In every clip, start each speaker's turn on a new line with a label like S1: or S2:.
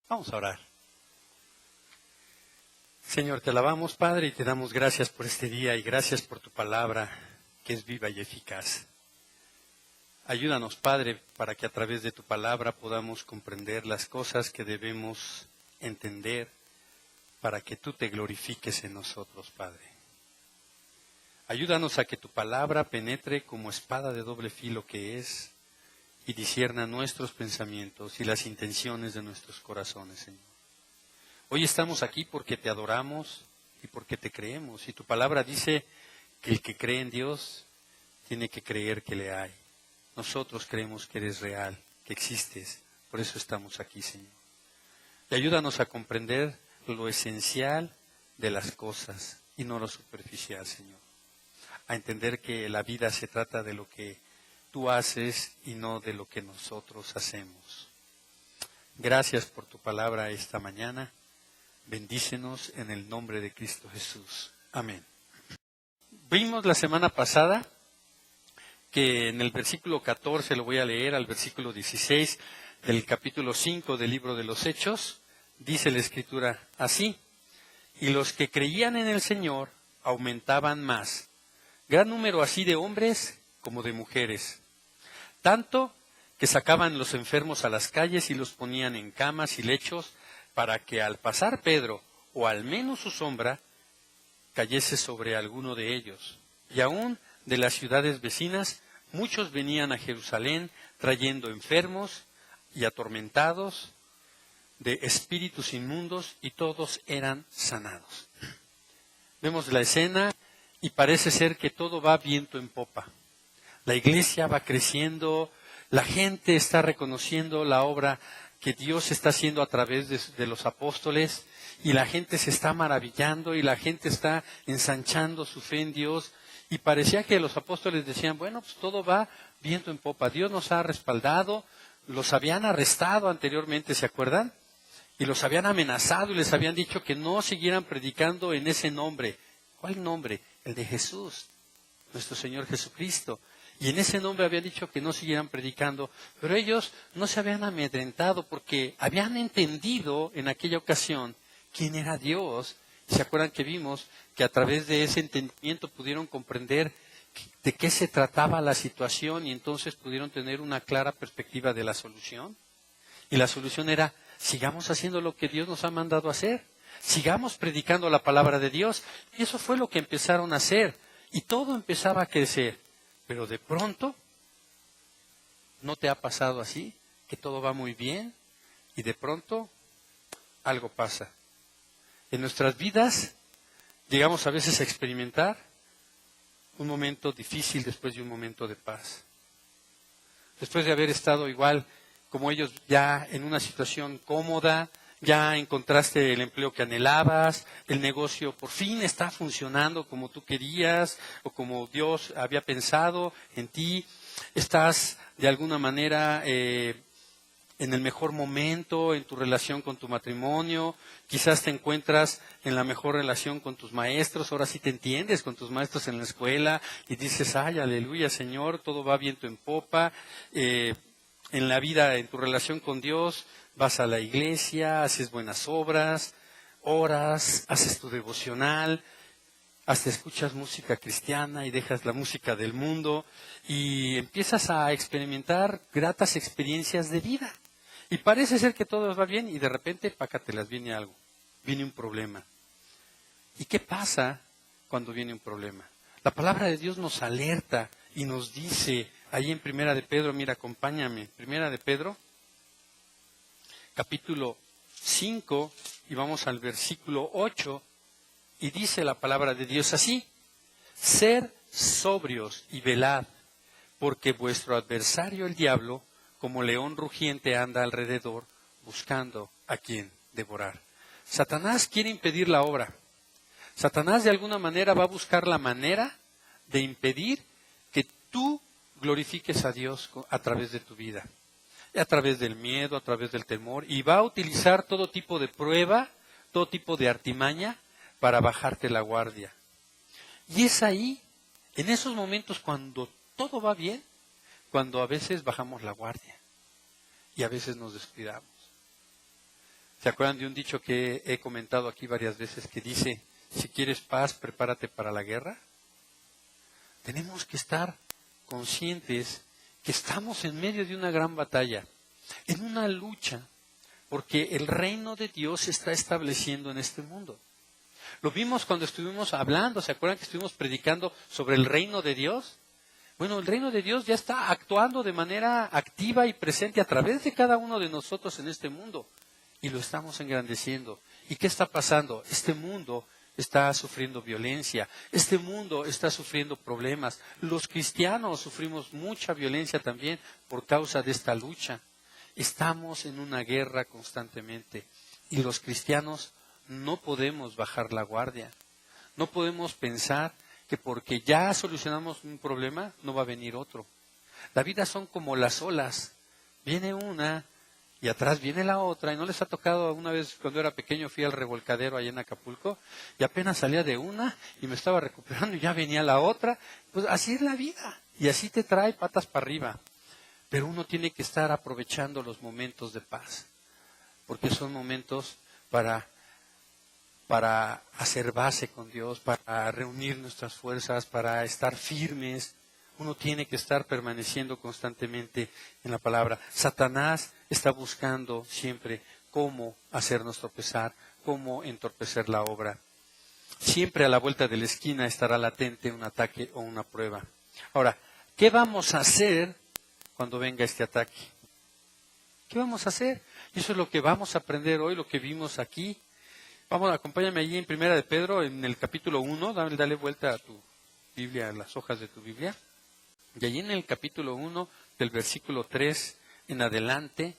S1: Vamos a orar. Señor, te alabamos, Padre, y te damos gracias por este día y gracias por tu palabra que es viva y eficaz. Ayúdanos, Padre, para que a través de tu palabra podamos comprender las cosas que debemos entender para que tú te glorifiques en nosotros, Padre. Ayúdanos a que tu palabra penetre como espada de doble filo que es y discierna nuestros pensamientos y las intenciones de nuestros corazones, Señor. Hoy estamos aquí porque te adoramos y porque te creemos. Y tu palabra dice que el que cree en Dios tiene que creer que le hay. Nosotros creemos que eres real, que existes. Por eso estamos aquí, Señor. Y ayúdanos a comprender lo esencial de las cosas y no lo superficial, Señor. A entender que la vida se trata de lo que tú haces y no de lo que nosotros hacemos. Gracias por tu palabra esta mañana. Bendícenos en el nombre de Cristo Jesús. Amén. Vimos la semana pasada que en el versículo 14, lo voy a leer al versículo 16 del capítulo 5 del libro de los Hechos, dice la Escritura así: y los que creían en el Señor aumentaban más, gran número así de hombres como de mujeres, tanto que sacaban los enfermos a las calles y los ponían en camas y lechos, para que al pasar Pedro, o al menos su sombra, cayese sobre alguno de ellos. Y aún de las ciudades vecinas, muchos venían a Jerusalén trayendo enfermos y atormentados de espíritus inmundos, y todos eran sanados. Vemos la escena y parece ser que todo va viento en popa. La iglesia va creciendo, la gente está reconociendo la obra que Dios está haciendo a través de los apóstoles, y la gente se está maravillando y la gente está ensanchando su fe en Dios, y parecía que los apóstoles decían, bueno, pues todo va viento en popa, Dios nos ha respaldado. Los habían arrestado anteriormente, ¿se acuerdan? Y los habían amenazado y les habían dicho que no siguieran predicando en ese nombre. ¿Cuál nombre? El de Jesús, nuestro Señor Jesucristo. Y en ese nombre habían dicho que no siguieran predicando, pero ellos no se habían amedrentado porque habían entendido en aquella ocasión quién era Dios. ¿Se acuerdan que vimos que a través de ese entendimiento pudieron comprender de qué se trataba la situación y entonces pudieron tener una clara perspectiva de la solución? Y la solución era, sigamos haciendo lo que Dios nos ha mandado hacer, sigamos predicando la palabra de Dios. Y eso fue lo que empezaron a hacer, y todo empezaba a crecer. Pero de pronto, ¿no te ha pasado así? Que todo va muy bien y de pronto algo pasa. En nuestras vidas llegamos a veces a experimentar un momento difícil después de un momento de paz. Después de haber estado igual como ellos ya en una situación cómoda, ya encontraste el empleo que anhelabas, el negocio por fin está funcionando como tú querías o como Dios había pensado en ti. Estás de alguna manera en el mejor momento en tu relación con tu matrimonio. Quizás te encuentras en la mejor relación con tus maestros. Ahora sí te entiendes con tus maestros en la escuela y dices, ay, aleluya, Señor, todo va viento en popa. En la vida, en tu relación con Dios, vas a la iglesia, haces buenas obras, oras, haces tu devocional, hasta escuchas música cristiana y dejas la música del mundo y empiezas a experimentar gratas experiencias de vida. Y parece ser que todo va bien y de repente, pácatelas, viene algo, viene un problema. ¿Y qué pasa cuando viene un problema? La palabra de Dios nos alerta y nos dice, ahí en Primera de Pedro, mira, acompáñame, Primera de Pedro, capítulo 5, y vamos al versículo 8, y dice la palabra de Dios así: ser sobrios y velad, porque vuestro adversario el diablo, como león rugiente, anda alrededor, buscando a quien devorar. Satanás quiere impedir la obra. Satanás de alguna manera va a buscar la manera de impedir que tú glorifiques a Dios a través de tu vida, a través del miedo, a través del temor, y va a utilizar todo tipo de prueba, todo tipo de artimaña para bajarte la guardia. Y es ahí En esos momentos cuando todo va bien, cuando a veces bajamos la guardia y a veces nos descuidamos. ¿Se acuerdan de un dicho que he comentado aquí varias veces que dice, si quieres paz, prepárate para la guerra? Tenemos que estar conscientes que estamos en medio de una gran batalla, en una lucha, porque el reino de Dios se está estableciendo en este mundo. Lo vimos cuando estuvimos hablando, ¿se acuerdan que estuvimos predicando sobre el reino de Dios? Bueno, el reino de Dios ya está actuando de manera activa y presente a través de cada uno de nosotros en este mundo. Y lo estamos engrandeciendo. ¿Y qué está pasando? Este mundo está sufriendo violencia. Este mundo está sufriendo problemas. Los cristianos sufrimos mucha violencia también por causa de esta lucha. Estamos en una guerra constantemente. Y los cristianos no podemos bajar la guardia. No podemos pensar que porque ya solucionamos un problema, no va a venir otro. La vida son como las olas. Viene una y atrás viene la otra. ¿Y no les ha tocado? Una vez cuando era pequeño fui al revolcadero allá en Acapulco y apenas salía de una y me estaba recuperando y ya venía la otra. Pues así es la vida. Y así te trae patas para arriba. Pero uno tiene que estar aprovechando los momentos de paz. Porque son momentos para hacer base con Dios, para reunir nuestras fuerzas, para estar firmes. Uno tiene que estar permaneciendo constantemente en la palabra. Satanás está buscando siempre cómo hacernos tropezar, cómo entorpecer la obra. Siempre a la vuelta de la esquina estará latente un ataque o una prueba. Ahora, ¿qué vamos a hacer cuando venga este ataque? ¿Qué vamos a hacer? Y eso es lo que vamos a aprender hoy, lo que vimos aquí. Vamos, acompáñame allí en Primera de Pedro, en el capítulo 1, dale vuelta a tu Biblia, a las hojas de tu Biblia. Y allí en el capítulo 1, del versículo 3 en adelante,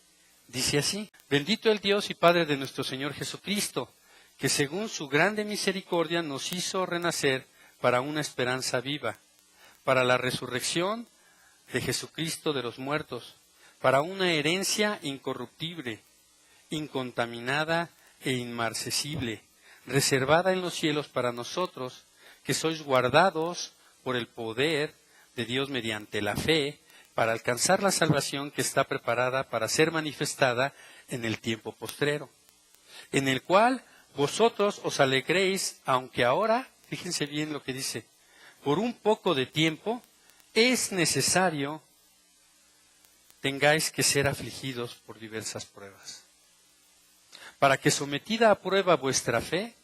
S1: dice así: Bendito el Dios y Padre de nuestro Señor Jesucristo, que según su grande misericordia nos hizo renacer para una esperanza viva, para la resurrección de Jesucristo de los muertos, para una herencia incorruptible, incontaminada e inmarcesible, reservada en los cielos para nosotros, que sois guardados por el poder de Dios mediante la fe, para alcanzar la salvación que está preparada para ser manifestada en el tiempo postrero, en el cual vosotros os alegréis, aunque ahora, fíjense bien lo que dice, por un poco de tiempo es necesario tengáis que ser afligidos por diversas pruebas, para que sometida a prueba vuestra fe,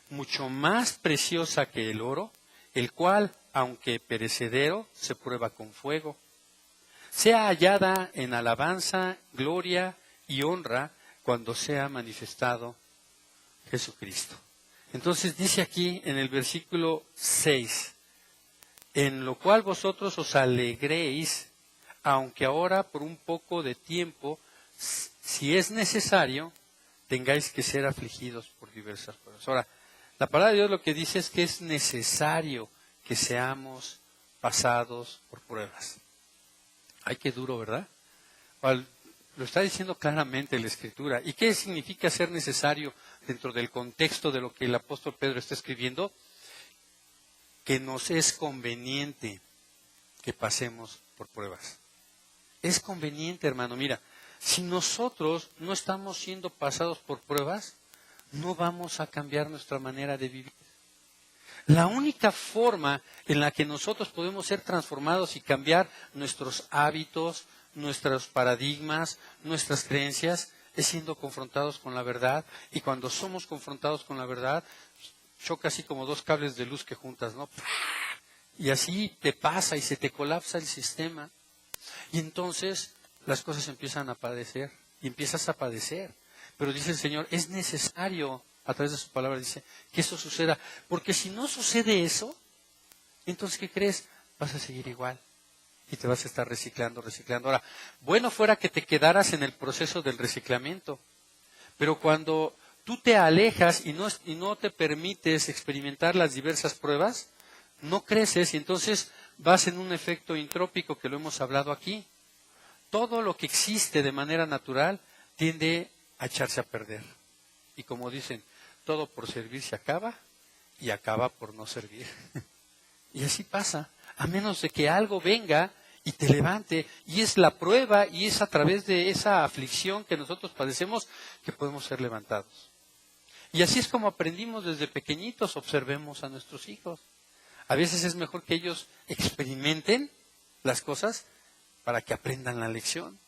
S1: mucho más preciosa que el oro, el cual, aunque perecedero, se prueba con fuego, sea hallada en alabanza, gloria y honra cuando sea manifestado Jesucristo. Entonces dice aquí en el versículo 6, en lo cual vosotros os alegréis, aunque ahora por un poco de tiempo, si es necesario, tengáis que ser afligidos por diversas pruebas. Ahora, la palabra de Dios lo que dice es que es necesario que seamos pasados por pruebas. Ay, qué duro, ¿verdad? Lo está diciendo claramente la Escritura. ¿Y qué significa ser necesario dentro del contexto de lo que el apóstol Pedro está escribiendo? Que nos es conveniente que pasemos por pruebas. Es conveniente, hermano. Mira, si nosotros no estamos siendo pasados por pruebas, no vamos a cambiar nuestra manera de vivir. La única forma en la que nosotros podemos ser transformados y cambiar nuestros hábitos, nuestros paradigmas, nuestras creencias, es siendo confrontados con la verdad. Y cuando somos confrontados con la verdad, choca así como dos cables de luz que juntas, ¿no? Y así te pasa y se te colapsa el sistema. Y entonces las cosas empiezan a padecer y empiezas a padecer. Pero dice el Señor, es necesario, a través de su palabra dice, que eso suceda. Porque si no sucede eso, entonces ¿qué crees? Vas a seguir igual. Y te vas a estar reciclando. Ahora, bueno fuera que te quedaras en el proceso del reciclamiento. Pero cuando tú te alejas y no te permites experimentar las diversas pruebas, no creces y entonces vas en un efecto intrópico que lo hemos hablado aquí. Todo lo que existe de manera natural tiende a echarse a perder. Y como dicen, todo por servir se acaba y acaba por no servir. Y así pasa. a menos de que algo venga y te levante. Y es la prueba y es a través de esa aflicción que nosotros padecemos que podemos ser levantados. Y así es como aprendimos desde pequeñitos, observemos a nuestros hijos. A veces es mejor que ellos experimenten las cosas para que aprendan la lección.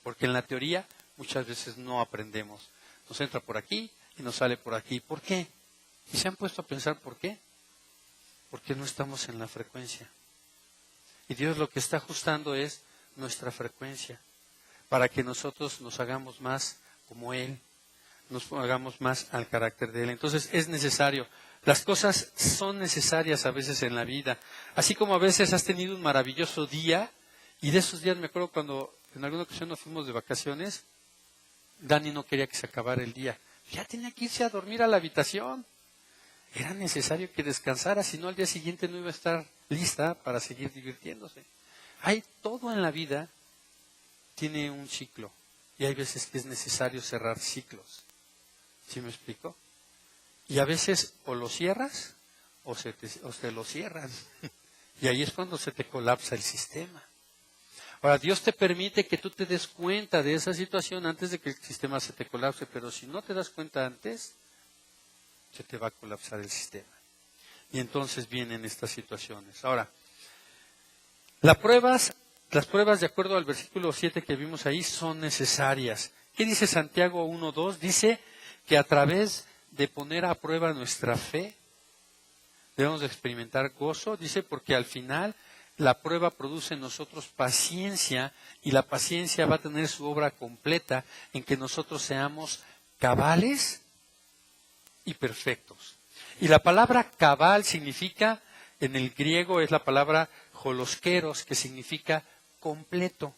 S1: Porque en la teoría muchas veces no aprendemos. Nos entra por aquí y nos sale por aquí. ¿Por qué? ¿Y se han puesto a pensar por qué? Porque no estamos en la frecuencia. Y Dios lo que está ajustando es nuestra frecuencia, para que nosotros nos hagamos más como Él, nos hagamos más al carácter de Él. Entonces es necesario. Las cosas son necesarias a veces en la vida. Así como a veces has tenido un maravilloso día, y de esos días me acuerdo cuando en alguna ocasión nos fuimos de vacaciones, Dani no quería que se acabara el día. Ya tenía que irse a dormir a la habitación. Era necesario que descansara, si no al día siguiente no iba a estar lista para seguir divirtiéndose. Hay todo en la vida, tiene un ciclo. Y hay veces que es necesario cerrar ciclos. ¿Sí me explico? Y a veces o lo cierras o te lo cierran. Y ahí es cuando se te colapsa el sistema. Ahora, Dios te permite que tú te des cuenta de esa situación antes de que el sistema se te colapse, pero si no te das cuenta antes, se te va a colapsar el sistema. Y entonces vienen estas situaciones. Ahora, las pruebas de acuerdo al versículo 7 que vimos ahí son necesarias. ¿Qué dice Santiago 1:2? Dice que a través de poner a prueba nuestra fe, debemos de experimentar gozo. Dice porque al final la prueba produce en nosotros paciencia y la paciencia va a tener su obra completa en que nosotros seamos cabales y perfectos. Y la palabra cabal significa, en el griego es la palabra holoskeros, que significa completo.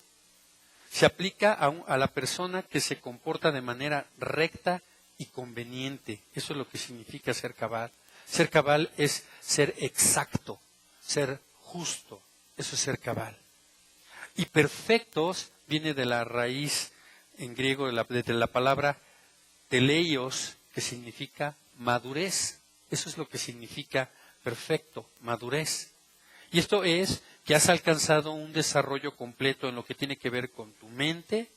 S1: Se aplica a la persona que se comporta de manera recta y conveniente. Eso es lo que significa ser cabal. Ser cabal es ser exacto, ser justo. Eso es ser cabal. Y perfectos viene de la raíz en griego de la palabra teleios, que significa madurez. Eso es lo que significa perfecto, madurez. Y esto es que has alcanzado un desarrollo completo en lo que tiene que ver con tu mente,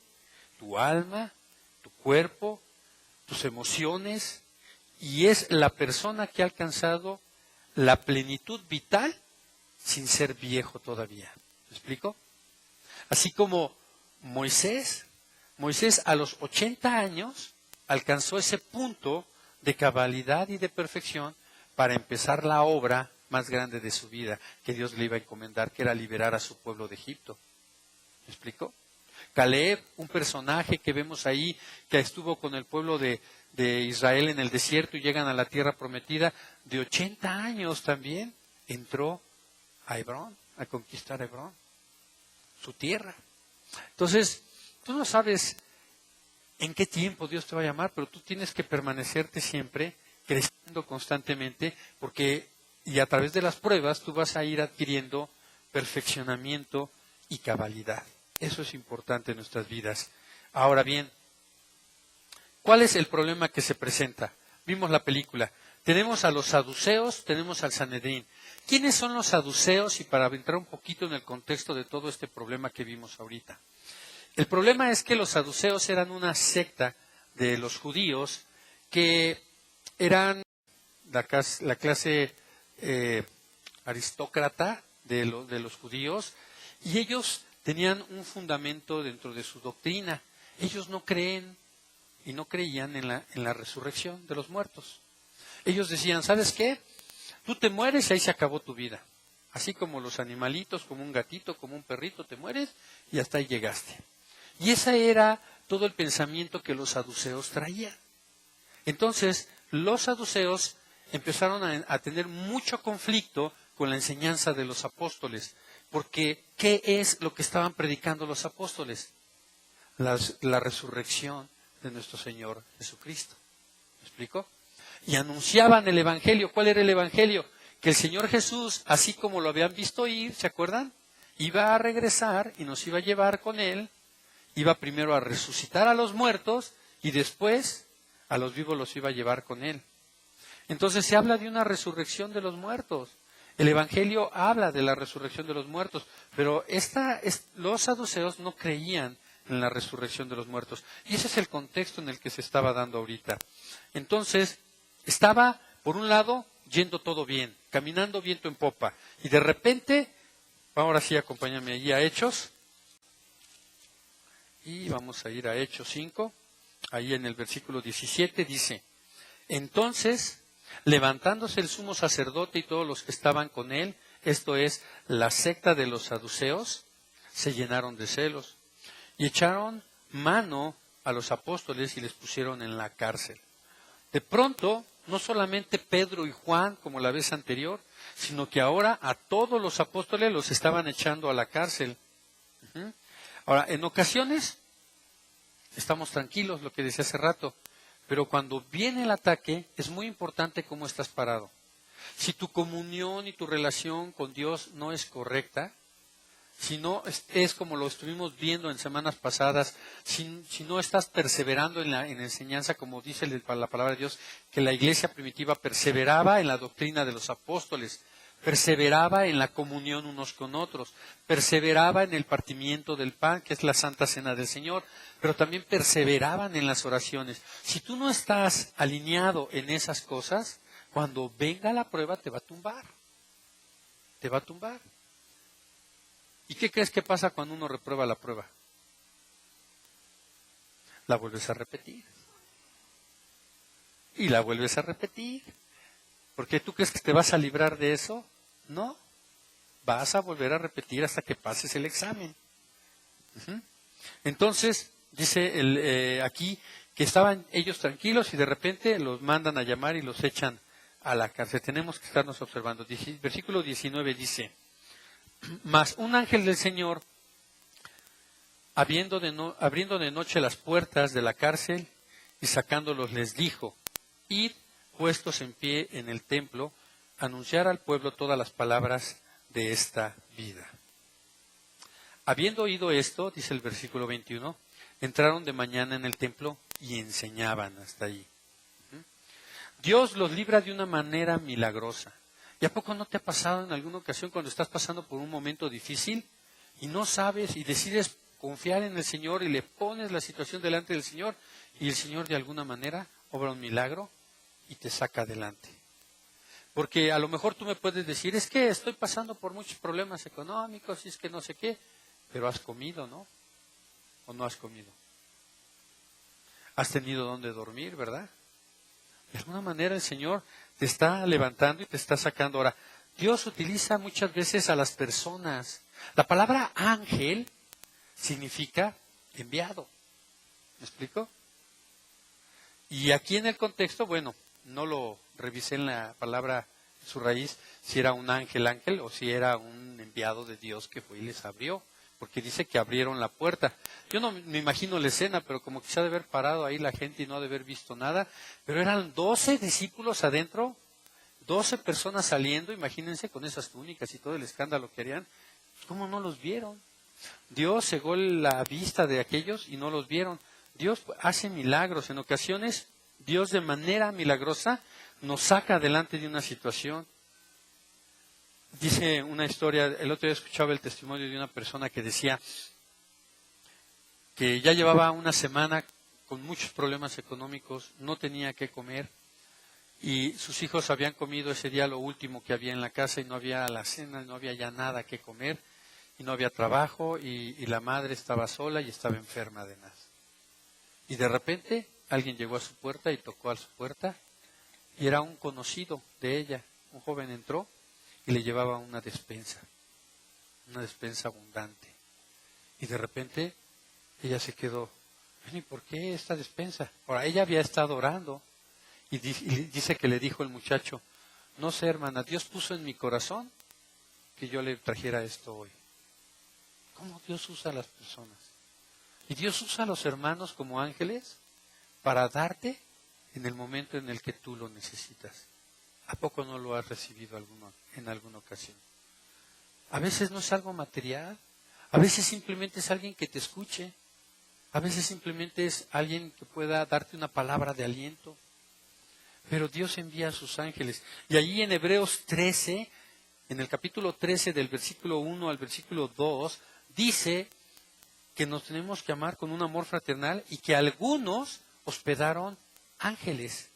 S1: tu alma, tu cuerpo, tus emociones, y es la persona que ha alcanzado la plenitud vital sin ser viejo todavía. ¿Me explico? Así como Moisés a los 80 años alcanzó ese punto de cabalidad y de perfección para empezar la obra más grande de su vida que Dios le iba a encomendar, que era liberar a su pueblo de Egipto. ¿Me explico? Caleb, un personaje que vemos ahí, que estuvo con el pueblo de Israel en el desierto y llegan a la tierra prometida, de 80 años también, entró a Hebrón, a conquistar Hebrón, su tierra. Entonces, tú no sabes en qué tiempo Dios te va a llamar, pero tú tienes que permanecerte siempre creciendo constantemente, porque y a través de las pruebas tú vas a ir adquiriendo perfeccionamiento y cabalidad. Eso es importante en nuestras vidas. Ahora bien, ¿cuál es el problema que se presenta? Vimos la película. Tenemos a los saduceos, tenemos al Sanedrín. ¿Quiénes son los saduceos? Y para entrar un poquito en el contexto de todo este problema que vimos ahorita. El problema es que los saduceos eran una secta de los judíos que eran la clase aristócrata de los judíos, y ellos tenían un fundamento dentro de su doctrina. Ellos no creen y no creían en la resurrección de los muertos. Ellos decían, ¿sabes qué? Tú te mueres y ahí se acabó tu vida. Así como los animalitos, como un gatito, como un perrito, te mueres y hasta ahí llegaste. Y ese era todo el pensamiento que los saduceos traían. Entonces, los saduceos empezaron a tener mucho conflicto con la enseñanza de los apóstoles, porque ¿qué es lo que estaban predicando los apóstoles? La resurrección de nuestro Señor Jesucristo. ¿Me explico? Y anunciaban el Evangelio. ¿Cuál era el Evangelio? Que el Señor Jesús, así como lo habían visto ir, ¿se acuerdan? Iba a regresar y nos iba a llevar con Él. Iba primero a resucitar a los muertos y después a los vivos los iba a llevar con Él. Entonces se habla de una resurrección de los muertos. El Evangelio habla de la resurrección de los muertos, pero los saduceos no creían en la resurrección de los muertos. Y ese es el contexto en el que se estaba dando ahorita. Entonces, estaba, por un lado, yendo todo bien, caminando viento en popa. Y de repente, ahora sí, acompáñame allí a Hechos. Y vamos a ir a Hechos 5. Ahí en el versículo 17 dice: entonces, levantándose el sumo sacerdote y todos los que estaban con él, esto es, la secta de los saduceos, se llenaron de celos y echaron mano a los apóstoles y les pusieron en la cárcel. De pronto, no solamente Pedro y Juan, como la vez anterior, sino que ahora a todos los apóstoles los estaban echando a la cárcel. Ahora, en ocasiones estamos tranquilos, lo que decía hace rato, pero cuando viene el ataque es muy importante cómo estás parado. Si tu comunión y tu relación con Dios no es correcta, si no es como lo estuvimos viendo en semanas pasadas, si no estás perseverando en la enseñanza, como dice la palabra de Dios, que la iglesia primitiva perseveraba en la doctrina de los apóstoles, perseveraba en la comunión unos con otros, perseveraba en el partimiento del pan, que es la Santa Cena del Señor, pero también perseveraban en las oraciones. Si tú no estás alineado en esas cosas, cuando venga la prueba te va a tumbar. Te va a tumbar. ¿Y qué crees que pasa cuando uno reprueba la prueba? La vuelves a repetir. Y la vuelves a repetir. ¿Por qué tú crees que te vas a librar de eso? No. Vas a volver a repetir hasta que pases el examen. Entonces, dice aquí que estaban ellos tranquilos y de repente los mandan a llamar y los echan a la cárcel. Tenemos que estarnos observando. Versículo 19 dice: mas un ángel del Señor, abriendo de noche las puertas de la cárcel y sacándolos, les dijo: id, puestos en pie en el templo, anunciar al pueblo todas las palabras de esta vida. Habiendo oído esto, dice el versículo 21, entraron de mañana en el templo y enseñaban hasta allí. Dios los libra de una manera milagrosa. ¿Y a poco no te ha pasado en alguna ocasión cuando estás pasando por un momento difícil y no sabes y decides confiar en el Señor y le pones la situación delante del Señor y el Señor de alguna manera obra un milagro y te saca adelante? Porque a lo mejor tú me puedes decir: es que estoy pasando por muchos problemas económicos y es que no sé qué, pero has comido, ¿no? ¿O no has comido? Has tenido donde dormir, ¿verdad? De alguna manera el Señor te está levantando y te está sacando. Ahora, Dios utiliza muchas veces a las personas. La palabra ángel significa enviado. ¿Me explico? Y aquí en el contexto, bueno, no lo revisé en la palabra, su raíz, si era un ángel o si era un enviado de Dios que fue y les abrió. Porque dice que abrieron la puerta. Yo no me imagino la escena, pero como que se ha de haber parado ahí la gente y no ha de haber visto nada. Pero eran 12 discípulos adentro, 12 personas saliendo, imagínense, con esas túnicas y todo el escándalo que harían. ¿Cómo no los vieron? Dios cegó la vista de aquellos y no los vieron. Dios hace milagros. En ocasiones, Dios de manera milagrosa nos saca adelante de una situación. Dice una historia, el otro día escuchaba el testimonio de una persona que decía que ya llevaba una semana con muchos problemas económicos, no tenía qué comer y sus hijos habían comido ese día lo último que había en la casa y no había la cena, no había ya nada que comer y no había trabajo y la madre estaba sola y estaba enferma además. Y de repente alguien llegó a su puerta y tocó a su puerta y era un conocido de ella, un joven entró y le llevaba una despensa abundante. Y de repente ella se quedó: ¿y por qué esta despensa? Ahora, ella había estado orando y dice que le dijo el muchacho: no sé, hermana, Dios puso en mi corazón que yo le trajera esto hoy. ¿Cómo Dios usa a las personas? Y Dios usa a los hermanos como ángeles para darte en el momento en el que tú lo necesitas. ¿A poco no lo has recibido en alguna ocasión? A veces no es algo material, a veces simplemente es alguien que te escuche, a veces simplemente es alguien que pueda darte una palabra de aliento. Pero Dios envía a sus ángeles. Y allí en Hebreos 13 en el capítulo 13, del versículo 1 al versículo 2, dice que nos tenemos que amar con un amor fraternal y que algunos hospedaron ángeles.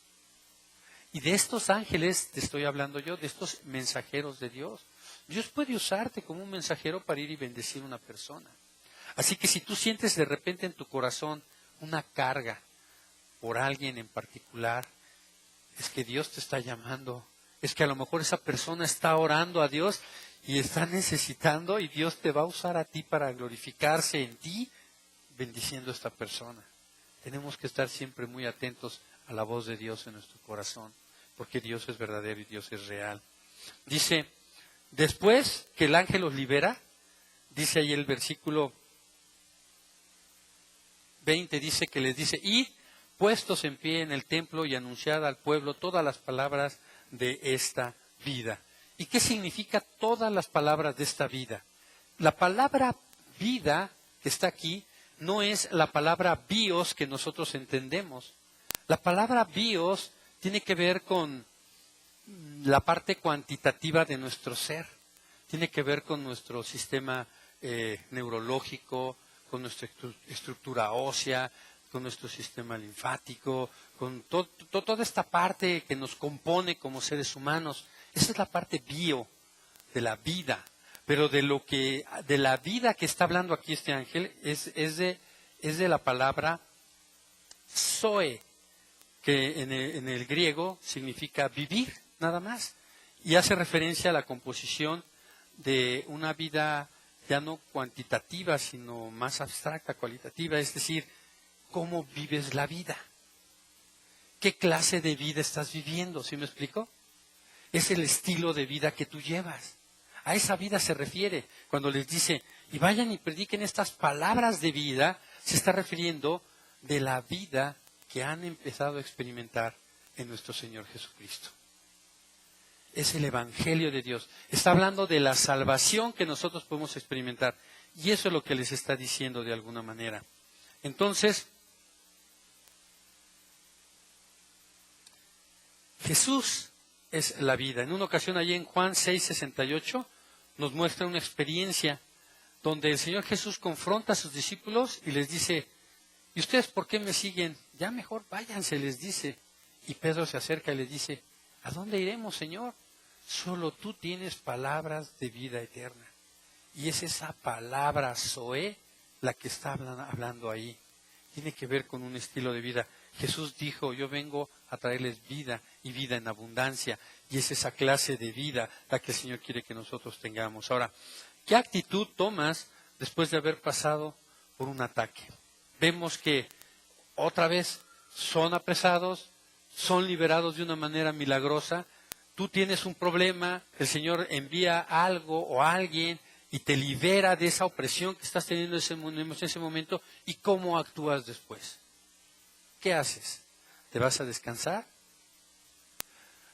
S1: Y de estos ángeles te estoy hablando yo, de estos mensajeros de Dios. Dios puede usarte como un mensajero para ir y bendecir a una persona. Así que si tú sientes de repente en tu corazón una carga por alguien en particular, es que Dios te está llamando. Es que a lo mejor esa persona está orando a Dios y está necesitando, y Dios te va a usar a ti para glorificarse en ti, bendiciendo a esta persona. Tenemos que estar siempre muy atentos a la voz de Dios en nuestro corazón, porque Dios es verdadero y Dios es real. Dice, después que el ángel los libera, dice ahí el versículo 20, dice que les dice, id puestos en pie en el templo y anunciad al pueblo todas las palabras de esta vida. ¿Y qué significa todas las palabras de esta vida? La palabra vida que está aquí no es la palabra bios que nosotros entendemos. La palabra bios tiene que ver con la parte cuantitativa de nuestro ser. Tiene que ver con nuestro sistema neurológico, con nuestra estructura ósea, con nuestro sistema linfático, con toda esta parte que nos compone como seres humanos. Esa es la parte bio de la vida. Pero de la vida que está hablando aquí este ángel es de la palabra zoe, que en el griego significa vivir, nada más. Y hace referencia a la composición de una vida ya no cuantitativa, sino más abstracta, cualitativa, es decir, cómo vives la vida. ¿Qué clase de vida estás viviendo? ¿Sí me explico? Es el estilo de vida que tú llevas. A esa vida se refiere. Cuando les dice, y vayan y prediquen estas palabras de vida, se está refiriendo de la vida que han empezado a experimentar en nuestro Señor Jesucristo. Es el Evangelio de Dios. Está hablando de la salvación que nosotros podemos experimentar. Y eso es lo que les está diciendo de alguna manera. Entonces, Jesús es la vida. En una ocasión allí en Juan 6:68 nos muestra una experiencia donde el Señor Jesús confronta a sus discípulos y les dice, ¿y ustedes por qué me siguen? Ya mejor váyanse, les dice. Y Pedro se acerca y le dice, ¿a dónde iremos, Señor? Solo tú tienes palabras de vida eterna. Y es esa palabra Zoé la que está hablando ahí. Tiene que ver con un estilo de vida. Jesús dijo, yo vengo a traerles vida y vida en abundancia. Y es esa clase de vida la que el Señor quiere que nosotros tengamos. Ahora, ¿qué actitud tomas después de haber pasado por un ataque? Vemos que otra vez son apresados, son liberados de una manera milagrosa. Tú tienes un problema, el Señor envía algo o a alguien y te libera de esa opresión que estás teniendo en ese momento. ¿Y cómo actúas después? ¿Qué haces? ¿Te vas a descansar?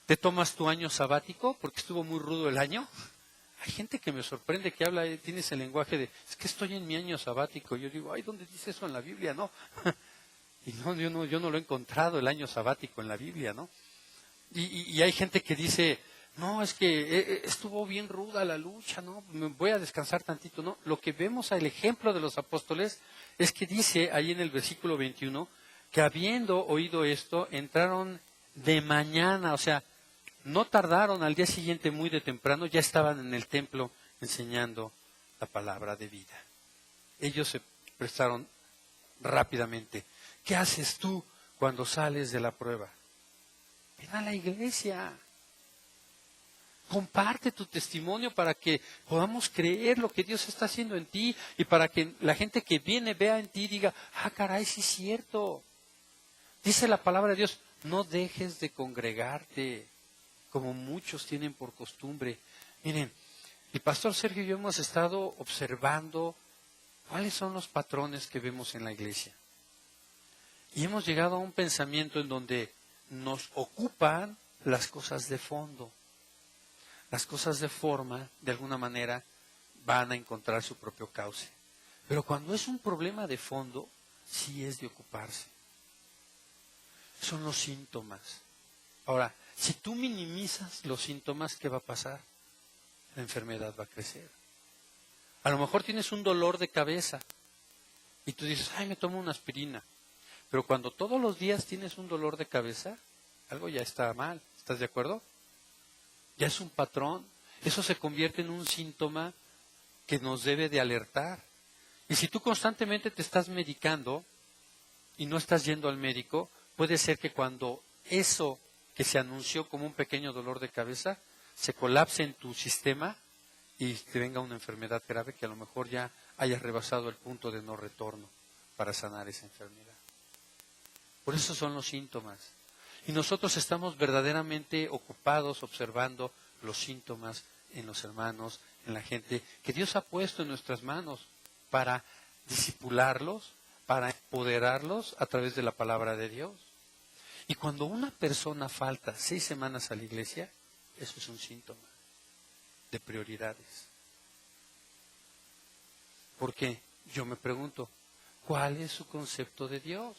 S1: ¿Te tomas tu año sabático porque estuvo muy rudo el año? Hay gente que me sorprende que habla, tiene ese lenguaje de, es que estoy en mi año sabático. Yo digo, ay, ¿dónde dice eso en la Biblia? No. Y no, yo no lo he encontrado, el año sabático en la Biblia, ¿no? Y hay gente que dice, no, es que estuvo bien ruda la lucha, ¿no? Me voy a descansar tantito, ¿no? Lo que vemos al ejemplo de los apóstoles es que dice ahí en el versículo 21, que habiendo oído esto, entraron de mañana, o sea, no tardaron, al día siguiente muy de temprano, ya estaban en el templo enseñando la palabra de vida. Ellos se prestaron rápidamente. ¿Qué haces tú cuando sales de la prueba? Ven a la iglesia. Comparte tu testimonio para que podamos creer lo que Dios está haciendo en ti y para que la gente que viene vea en ti y diga, ah, caray, sí es cierto. Dice la palabra de Dios, no dejes de congregarte como muchos tienen por costumbre. Miren, el pastor Sergio y yo hemos estado observando cuáles son los patrones que vemos en la iglesia. Y hemos llegado a un pensamiento en donde nos ocupan las cosas de fondo. Las cosas de forma, de alguna manera, van a encontrar su propio cauce. Pero cuando es un problema de fondo, sí es de ocuparse. Son los síntomas. Ahora, si tú minimizas los síntomas, ¿qué va a pasar? la enfermedad va a crecer. A lo mejor tienes un dolor de cabeza y tú dices, ay, me tomo una aspirina. Pero cuando todos los días tienes un dolor de cabeza, algo ya está mal. ¿Estás de acuerdo? Ya es un patrón. Eso se convierte en un síntoma que nos debe de alertar. Y si tú constantemente te estás medicando y no estás yendo al médico, puede ser que cuando eso que se anunció como un pequeño dolor de cabeza se colapse en tu sistema y te venga una enfermedad grave que a lo mejor ya hayas rebasado el punto de no retorno para sanar esa enfermedad. Por eso son los síntomas. Y nosotros estamos verdaderamente ocupados observando los síntomas en los hermanos, en la gente que Dios ha puesto en nuestras manos para disipularlos, para empoderarlos a través de la palabra de Dios. Y cuando una persona falta 6 semanas a la iglesia, eso es un síntoma de prioridades. ¿Por qué? Yo me pregunto, ¿cuál es su concepto de Dios?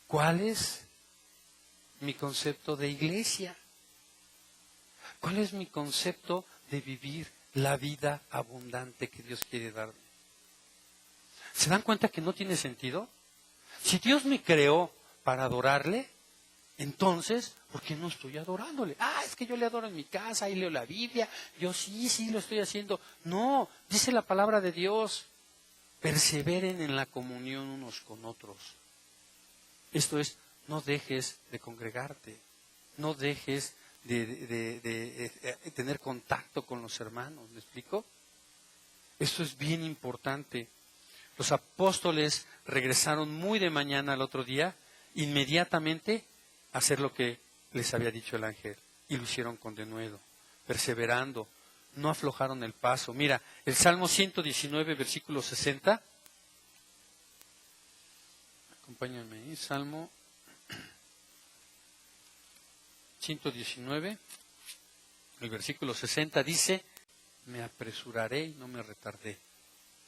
S1: ¿Cuál es mi concepto de iglesia? ¿Cuál es mi concepto de vivir la vida abundante que Dios quiere darme? ¿Se dan cuenta que no tiene sentido? Si Dios me creó para adorarle, entonces, ¿por qué no estoy adorándole? Es que yo le adoro en mi casa, y leo la Biblia, yo sí lo estoy haciendo. No, dice la palabra de Dios, perseveren en la comunión unos con otros. Esto es, no dejes de congregarte, no dejes de tener contacto con los hermanos, ¿me explico? Esto es bien importante. Los apóstoles regresaron muy de mañana al otro día, inmediatamente a hacer lo que les había dicho el ángel, y lo hicieron con denuedo, perseverando, no aflojaron el paso. Mira, el Salmo 119, versículo 60. Acompáñame ahí, Salmo 119, el versículo 60 dice, me apresuraré y no me retardé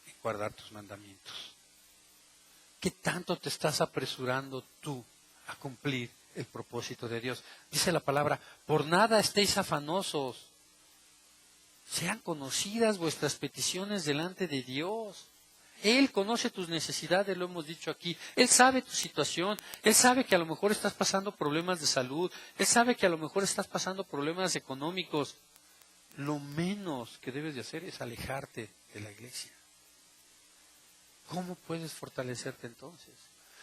S1: en guardar tus mandamientos. ¿Qué tanto te estás apresurando tú a cumplir el propósito de Dios? Dice la palabra, por nada estéis afanosos, sean conocidas vuestras peticiones delante de Dios. Él conoce tus necesidades, lo hemos dicho aquí. Él sabe tu situación. Él sabe que a lo mejor estás pasando problemas de salud. Él sabe que a lo mejor estás pasando problemas económicos. Lo menos que debes de hacer es alejarte de la iglesia. ¿Cómo puedes fortalecerte entonces?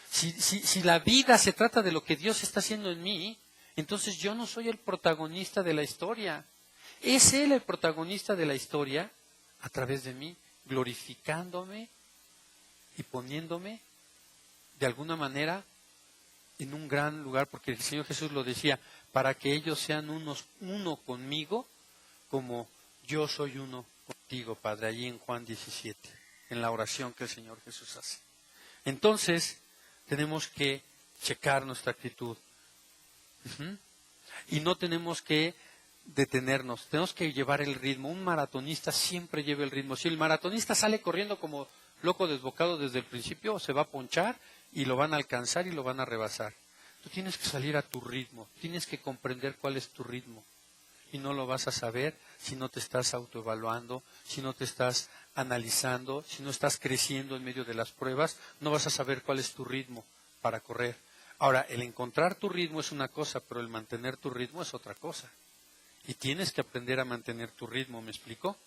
S1: Si la vida se trata de lo que Dios está haciendo en mí, entonces yo no soy el protagonista de la historia. Es Él el protagonista de la historia a través de mí, glorificándome y poniéndome de alguna manera en un gran lugar, porque el Señor Jesús lo decía, para que ellos sean uno conmigo, como yo soy uno contigo, Padre, allí en Juan 17, en la oración que el Señor Jesús hace. Entonces, tenemos que checar nuestra actitud. Y no tenemos que detenernos, tenemos que llevar el ritmo. Un maratonista siempre lleva el ritmo. Si el maratonista sale corriendo como loco desbocado desde el principio, se va a ponchar y lo van a alcanzar y lo van a rebasar. Tú tienes que salir a tu ritmo, tienes que comprender cuál es tu ritmo. Y no lo vas a saber si no te estás autoevaluando, si no te estás analizando, si no estás creciendo en medio de las pruebas, no vas a saber cuál es tu ritmo para correr. Ahora, el encontrar tu ritmo es una cosa, pero el mantener tu ritmo es otra cosa. Y tienes que aprender a mantener tu ritmo, ¿me explico?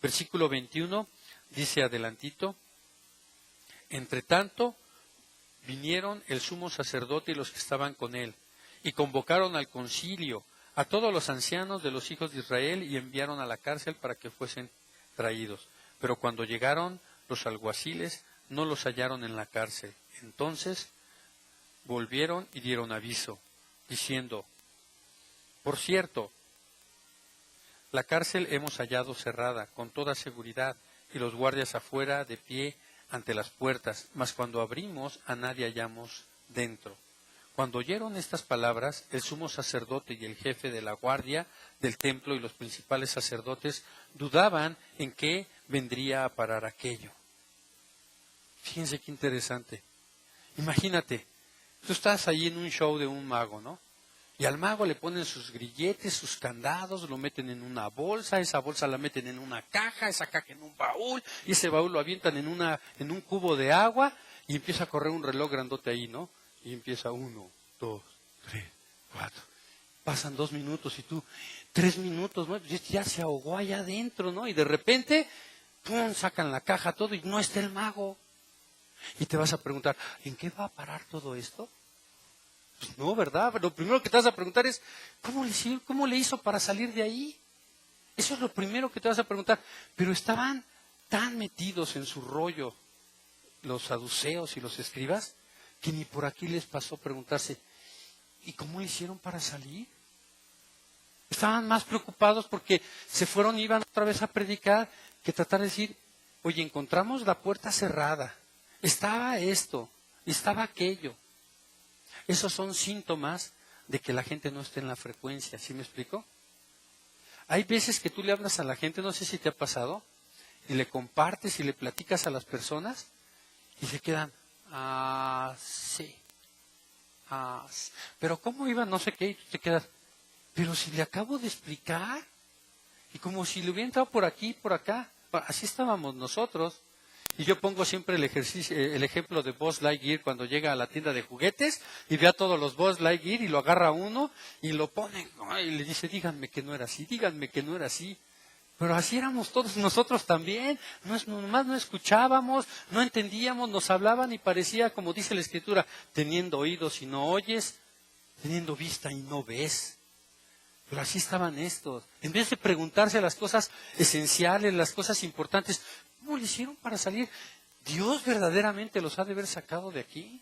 S1: Versículo 21 dice adelantito, entre tanto vinieron el sumo sacerdote y los que estaban con él, y convocaron al concilio a todos los ancianos de los hijos de Israel y enviaron a la cárcel para que fuesen traídos. Pero cuando llegaron los alguaciles, no los hallaron en la cárcel. Entonces volvieron y dieron aviso, diciendo, por cierto, la cárcel hemos hallado cerrada con toda seguridad y los guardias afuera de pie ante las puertas, mas cuando abrimos a nadie hallamos dentro. Cuando oyeron estas palabras, el sumo sacerdote y el jefe de la guardia del templo y los principales sacerdotes dudaban en qué vendría a parar aquello. Fíjense qué interesante. Imagínate, tú estás ahí en un show de un mago, ¿no? Y al mago le ponen sus grilletes, sus candados, lo meten en una bolsa, esa bolsa la meten en una caja, esa caja en un baúl, y ese baúl lo avientan en un cubo de agua, y empieza a correr un reloj grandote ahí, ¿no? Y empieza 1, 2, 3, 4. Pasan 2 minutos y tú, 3 minutos, ¿no? Ya se ahogó allá adentro, ¿no? Y de repente, ¡pum!, sacan la caja, todo, y no está el mago. Y te vas a preguntar, ¿en qué va a parar todo esto? Pues no, ¿verdad? Lo primero que te vas a preguntar es, ¿cómo le hizo para salir de ahí? Eso es lo primero que te vas a preguntar. Pero estaban tan metidos en su rollo los saduceos y los escribas, que ni por aquí les pasó preguntarse, ¿y cómo le hicieron para salir? Estaban más preocupados porque iban otra vez a predicar, que tratar de decir, oye, encontramos la puerta cerrada, estaba esto, estaba aquello. Esos son síntomas de que la gente no está en la frecuencia, ¿sí me explico? Hay veces que tú le hablas a la gente, no sé si te ha pasado, y le compartes y le platicas a las personas, y se quedan, sí, sí. Pero ¿cómo iba? No sé qué, y tú te quedas, pero si le acabo de explicar, y como si le hubiera entrado por aquí, por acá, así estábamos nosotros. Y yo pongo siempre el ejemplo de Buzz Lightyear cuando llega a la tienda de juguetes y ve a todos los Buzz Lightyear y lo agarra uno y lo pone y le dice, díganme que no era así, díganme que no era así. Pero así éramos todos nosotros también, nomás no escuchábamos, no entendíamos, nos hablaban y parecía, como dice la Escritura, teniendo oídos y no oyes, teniendo vista y no ves. Pero así estaban estos. En vez de preguntarse las cosas esenciales, las cosas importantes, ¿cómo le hicieron para salir? ¿Dios verdaderamente los ha de haber sacado de aquí?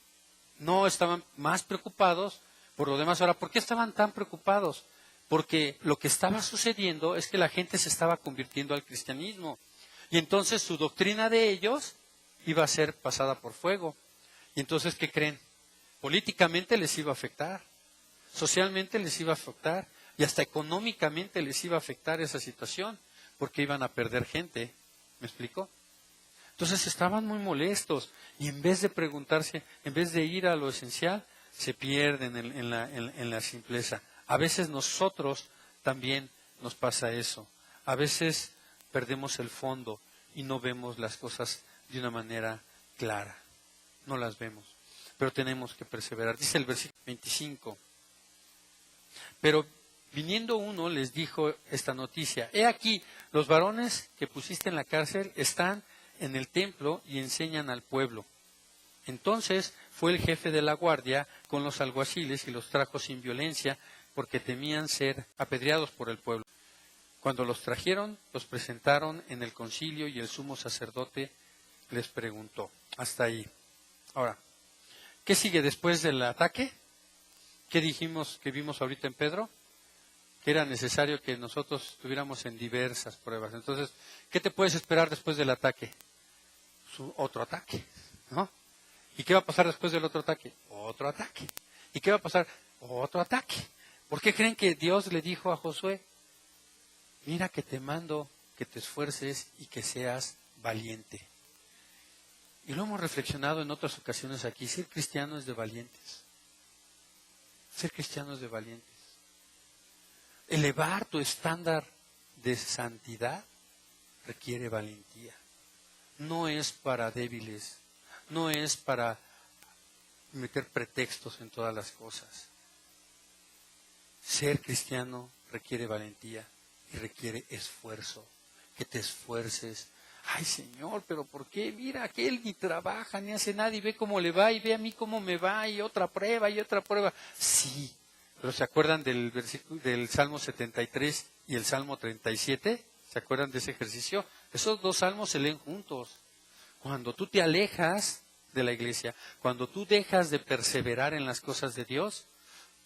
S1: No, estaban más preocupados por lo demás. Ahora, ¿por qué estaban tan preocupados? Porque lo que estaba sucediendo es que la gente se estaba convirtiendo al cristianismo. Y entonces su doctrina de ellos iba a ser pasada por fuego. Y entonces, ¿qué creen? Políticamente les iba a afectar. Socialmente les iba a afectar. Y hasta económicamente les iba a afectar esa situación, porque iban a perder gente. ¿Me explico? Entonces estaban muy molestos y en vez de preguntarse, en vez de ir a lo esencial, se pierden en la simpleza. A veces nosotros también nos pasa eso. A veces perdemos el fondo y no vemos las cosas de una manera clara. No las vemos. Pero tenemos que perseverar. Dice el versículo 25. Pero viniendo uno les dijo esta noticia: he aquí, los varones que pusiste en la cárcel están en el templo y enseñan al pueblo. Entonces fue el jefe de la guardia con los alguaciles y los trajo sin violencia, porque temían ser apedreados por el pueblo. Cuando los trajeron, los presentaron en el concilio y el sumo sacerdote les preguntó. Hasta ahí. Ahora, ¿qué sigue después del ataque? ¿Qué dijimos que vimos ahorita en Pedro? Que era necesario que nosotros estuviéramos en diversas pruebas. Entonces, ¿qué te puedes esperar después del ataque? Otro ataque, ¿no? ¿Y qué va a pasar después del otro ataque? Otro ataque. ¿Y qué va a pasar? Otro ataque. ¿Por qué creen que Dios le dijo a Josué: mira que te mando que te esfuerces y que seas valiente? Y lo hemos reflexionado en otras ocasiones aquí. Ser cristiano es de valientes. Ser cristiano es de valientes. Elevar tu estándar de santidad requiere valentía. No es para débiles, no es para meter pretextos en todas las cosas. Ser cristiano requiere valentía y requiere esfuerzo, que te esfuerces. Ay, Señor, pero ¿por qué? Mira, aquel ni trabaja, ni hace nada y ve cómo le va y ve a mí cómo me va y otra prueba y otra prueba. Sí, pero ¿se acuerdan del versículo del Salmo 73 y el Salmo 37? ¿Se acuerdan de ese ejercicio? Esos dos salmos se leen juntos. Cuando tú te alejas de la iglesia, cuando tú dejas de perseverar en las cosas de Dios,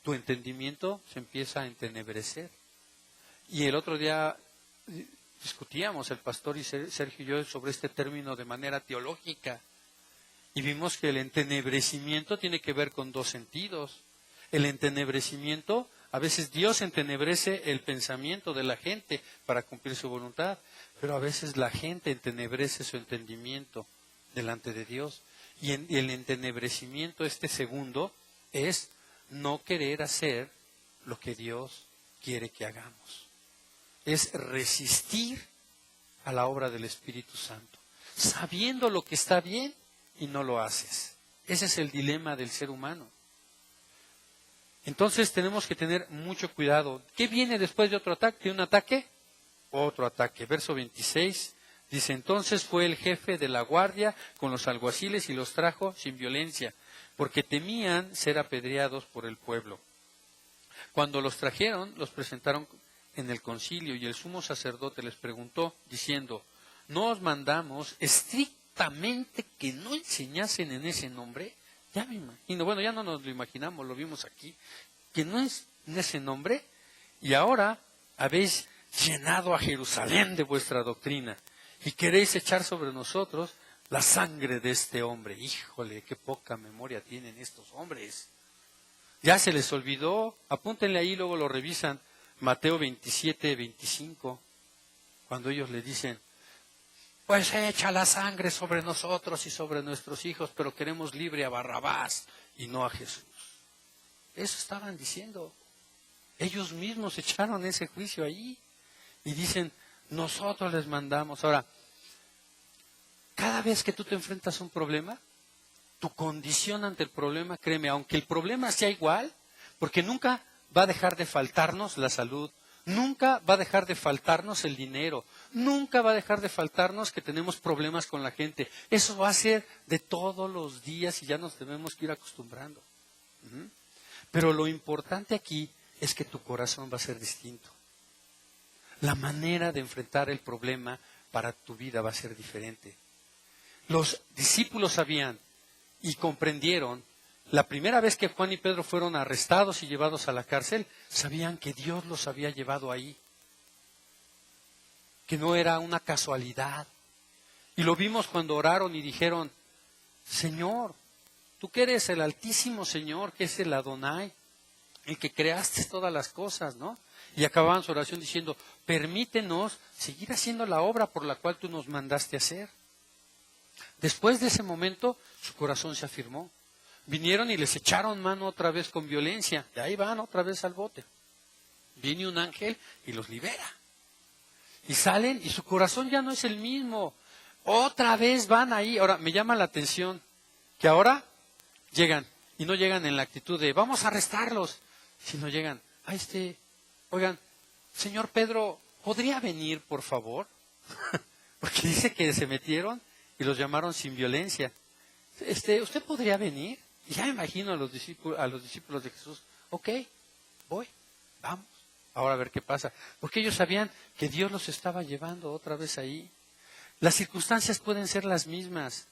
S1: tu entendimiento se empieza a entenebrecer. Y el otro día discutíamos, el pastor y Sergio y yo, sobre este término de manera teológica. Y vimos que el entenebrecimiento tiene que ver con dos sentidos. El entenebrecimiento, a veces Dios entenebrece el pensamiento de la gente para cumplir su voluntad, pero a veces la gente entenebrece su entendimiento delante de Dios. Y el entenebrecimiento, este segundo, es no querer hacer lo que Dios quiere que hagamos. Es resistir a la obra del Espíritu Santo, sabiendo lo que está bien y no lo haces. Ese es el dilema del ser humano. Entonces tenemos que tener mucho cuidado. ¿Qué viene después de otro ataque? ¿De un ataque? Otro ataque. Verso 26 dice, entonces fue el jefe de la guardia con los alguaciles y los trajo sin violencia, porque temían ser apedreados por el pueblo. Cuando los trajeron, los presentaron en el concilio y el sumo sacerdote les preguntó, diciendo, ¿no os mandamos estrictamente que no enseñasen en ese nombre? Ya me imagino, bueno, ya no nos lo imaginamos, lo vimos aquí, que no es en ese nombre, y ahora habéis llenado a Jerusalén de vuestra doctrina, y queréis echar sobre nosotros la sangre de este hombre. Híjole, qué poca memoria tienen estos hombres. Ya se les olvidó, apúntenle ahí, luego lo revisan, Mateo 27, 25, cuando ellos le dicen, pues echa la sangre sobre nosotros y sobre nuestros hijos, pero queremos libre a Barrabás y no a Jesús. Eso estaban diciendo. Ellos mismos echaron ese juicio ahí y dicen, nosotros les mandamos. Ahora, cada vez que tú te enfrentas a un problema, tu condición ante el problema, créeme, aunque el problema sea igual, porque nunca va a dejar de faltarnos la salud, nunca va a dejar de faltarnos el dinero, nunca va a dejar de faltarnos que tenemos problemas con la gente. Eso va a ser de todos los días y ya nos debemos que ir acostumbrando. Pero lo importante aquí es que tu corazón va a ser distinto. La manera de enfrentar el problema para tu vida va a ser diferente. Los discípulos sabían y comprendieron, la primera vez que Juan y Pedro fueron arrestados y llevados a la cárcel, sabían que Dios los había llevado ahí, que no era una casualidad. Y lo vimos cuando oraron y dijeron, Señor, tú que eres el Altísimo Señor, que es el Adonai, el que creaste todas las cosas, ¿no? Y acababan su oración diciendo, permítenos seguir haciendo la obra por la cual tú nos mandaste hacer. Después de ese momento, su corazón se afirmó. Vinieron y les echaron mano otra vez con violencia. Y ahí van otra vez al bote. Viene un ángel y los libera. Y salen y su corazón ya no es el mismo. Otra vez van ahí. Ahora, me llama la atención que ahora llegan. Y no llegan en la actitud de, vamos a arrestarlos. Sino llegan, oigan, señor Pedro, ¿podría venir, por favor? Porque dice que se metieron y los llamaron sin violencia. ¿Usted podría venir? Y ya me imagino a los discípulos de Jesús. Ok, voy, vamos. Ahora a ver qué pasa. Porque ellos sabían que Dios los estaba llevando otra vez ahí. Las circunstancias pueden ser las mismas,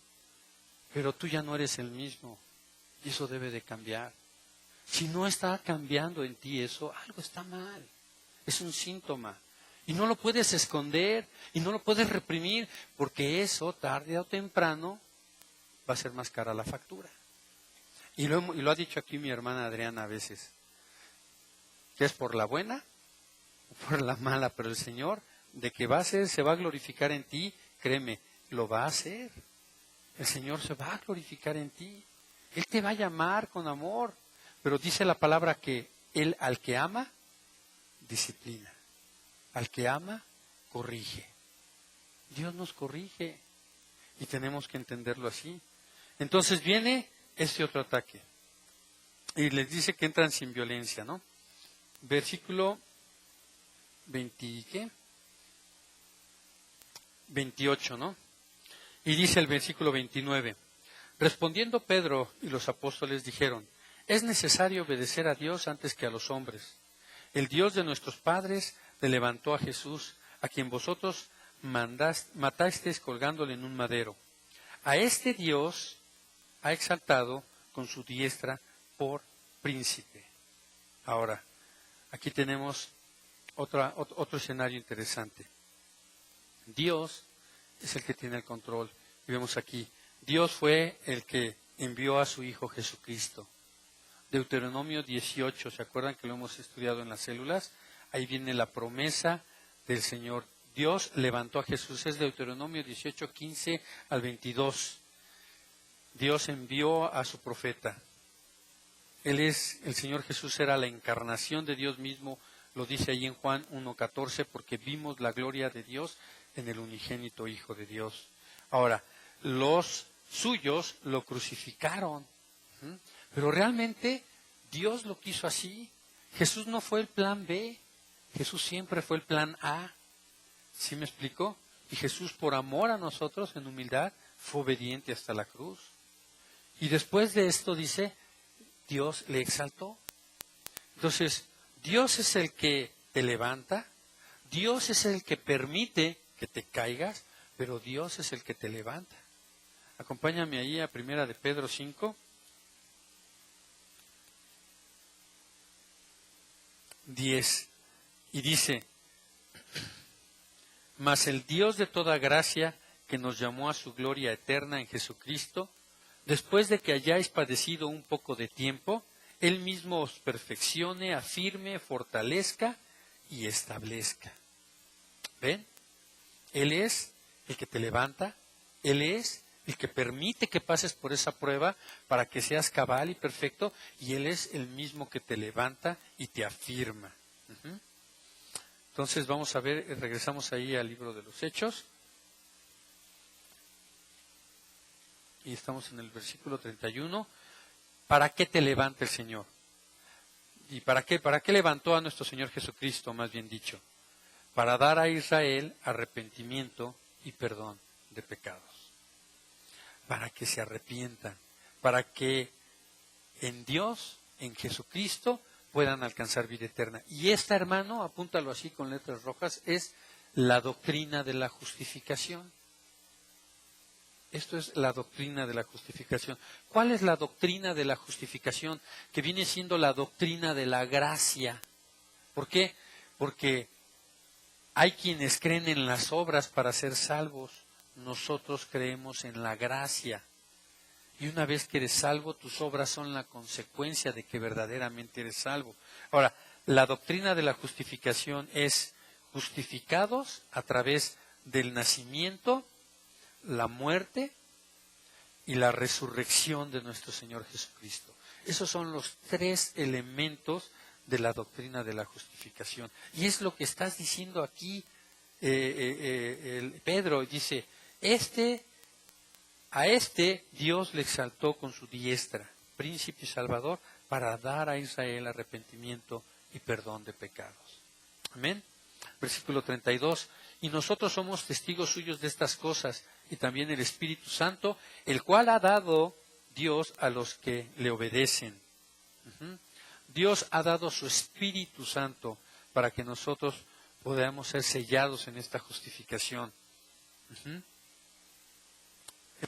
S1: pero tú ya no eres el mismo. Y eso debe de cambiar. Si no está cambiando en ti eso, algo está mal. Es un síntoma. Y no lo puedes esconder y no lo puedes reprimir, porque eso, tarde o temprano, va a ser más cara la factura. Y lo ha dicho aquí mi hermana Adriana a veces, que es por la buena o por la mala, pero el Señor, de que va a ser, se va a glorificar en ti, créeme, lo va a hacer. El Señor se va a glorificar en ti. Él te va a llamar con amor, pero dice la palabra que Él al que ama, disciplina. Al que ama, corrige. Dios nos corrige y tenemos que entenderlo así. Entonces viene este otro ataque y les dice que entran sin violencia, ¿no? Versículo 28, ¿no? Y dice el versículo 29, respondiendo Pedro y los apóstoles dijeron, es necesario obedecer a Dios antes que a los hombres. El Dios de nuestros padres le levantó a Jesús, a quien vosotros matasteis colgándole en un madero. A este Dios ha exaltado con su diestra por príncipe. Ahora, aquí tenemos otro escenario interesante. Dios es el que tiene el control. Y vemos aquí, Dios fue el que envió a su Hijo Jesucristo. Deuteronomio 18, ¿se acuerdan que lo hemos estudiado en las células? Ahí viene la promesa del Señor. Dios levantó a Jesús, es Deuteronomio 18, 15 al 22. Dios envió a su profeta. el Señor Jesús era la encarnación de Dios mismo, lo dice ahí en Juan 1:14, porque vimos la gloria de Dios en el unigénito Hijo de Dios. Ahora, los suyos lo crucificaron, pero realmente Dios lo quiso así. Jesús no fue el plan B, Jesús siempre fue el plan A. ¿Sí me explico? Y Jesús, por amor a nosotros, en humildad, fue obediente hasta la cruz. Y después de esto dice, Dios le exaltó. Entonces, Dios es el que te levanta, Dios es el que permite que te caigas, pero Dios es el que te levanta. Acompáñame ahí a 1 de Pedro 5. 10. Y dice, mas el Dios de toda gracia, que nos llamó a su gloria eterna en Jesucristo, después de que hayáis padecido un poco de tiempo, Él mismo os perfeccione, afirme, fortalezca y establezca. ¿Ven? Él es el que te levanta, Él es el que permite que pases por esa prueba para que seas cabal y perfecto, y Él es el mismo que te levanta y te afirma. Entonces vamos a ver, regresamos ahí al libro de los Hechos, y estamos en el versículo 31. ¿Para qué te levanta el Señor? ¿Y para qué levantó a nuestro Señor Jesucristo, más bien dicho? Para dar a Israel arrepentimiento y perdón de pecados. Para que se arrepientan, para que en Dios, en Jesucristo, puedan alcanzar vida eterna. Y esta, hermano, apúntalo así con letras rojas, es la doctrina de la justificación. Esto es la doctrina de la justificación. ¿Cuál es la doctrina de la justificación? Que viene siendo la doctrina de la gracia. ¿Por qué? Porque hay quienes creen en las obras para ser salvos. Nosotros creemos en la gracia. Y una vez que eres salvo, tus obras son la consecuencia de que verdaderamente eres salvo. Ahora, la doctrina de la justificación es justificados a través del nacimiento, la muerte y la resurrección de nuestro Señor Jesucristo. Esos son los tres elementos de la doctrina de la justificación. Y es lo que estás diciendo aquí, Pedro dice, a este Dios le exaltó con su diestra, príncipe y salvador, para dar a Israel arrepentimiento y perdón de pecados. Amén. Versículo 32. Y nosotros somos testigos suyos de estas cosas, y también el Espíritu Santo, el cual ha dado Dios a los que le obedecen. Dios ha dado su Espíritu Santo para que nosotros podamos ser sellados en esta justificación. Él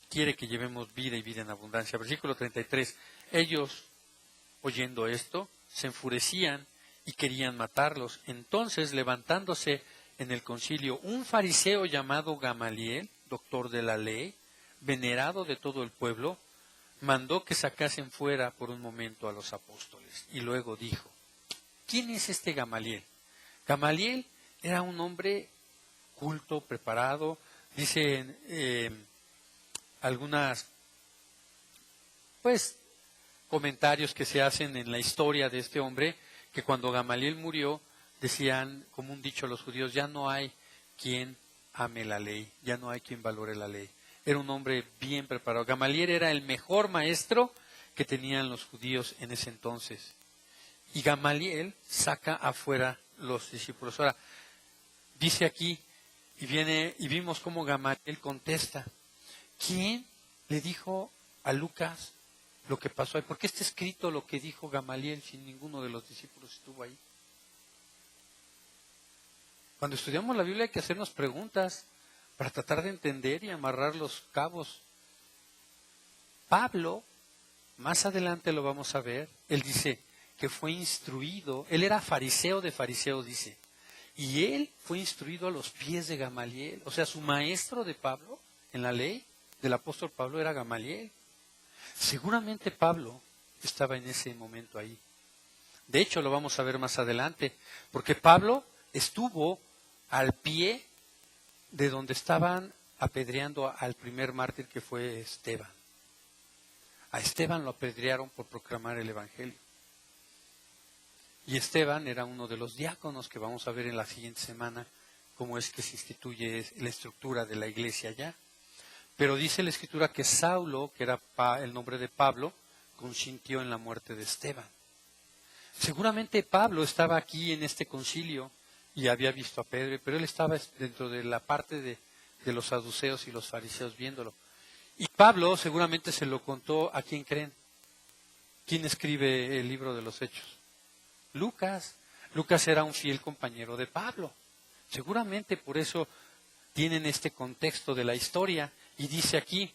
S1: quiere que llevemos vida y vida en abundancia. Versículo 33. Ellos, oyendo esto, se enfurecían y querían matarlos. Entonces, levantándose en el concilio un fariseo llamado Gamaliel, doctor de la ley, venerado de todo el pueblo, mandó que sacasen fuera por un momento a los apóstoles. Y luego dijo, ¿quién es este Gamaliel? Gamaliel era un hombre culto, preparado. Dicen algunas comentarios que se hacen en la historia de este hombre, que cuando Gamaliel murió, decían, como un dicho los judíos, ya no hay quien ame la ley, ya no hay quien valore la ley. Era un hombre bien preparado. Gamaliel era el mejor maestro que tenían los judíos en ese entonces. Y Gamaliel saca afuera los discípulos. Ahora, dice aquí, y vimos cómo Gamaliel contesta. ¿Quién le dijo a Lucas lo que pasó ahí? ¿Por qué está escrito lo que dijo Gamaliel si ninguno de los discípulos estuvo ahí? Cuando estudiamos la Biblia hay que hacernos preguntas para tratar de entender y amarrar los cabos. Pablo, más adelante lo vamos a ver, él dice que fue instruido, él era fariseo de fariseos, dice, y él fue instruido a los pies de Gamaliel. O sea, su maestro de Pablo en la ley del apóstol Pablo era Gamaliel. Seguramente Pablo estaba en ese momento ahí. De hecho, lo vamos a ver más adelante, porque Pablo estuvo al pie de donde estaban apedreando al primer mártir, que fue Esteban. A Esteban lo apedrearon por proclamar el Evangelio. Y Esteban era uno de los diáconos que vamos a ver en la siguiente semana cómo es que se instituye la estructura de la iglesia allá. Pero dice la Escritura que Saulo, que era el nombre de Pablo, consintió en la muerte de Esteban. Seguramente Pablo estaba aquí en este concilio y había visto a Pedro, pero él estaba dentro de la parte de los saduceos y los fariseos viéndolo. Y Pablo seguramente se lo contó a quién creen. ¿Quién escribe el libro de los Hechos? Lucas. Lucas era un fiel compañero de Pablo. Seguramente por eso tienen este contexto de la historia. Y dice aquí,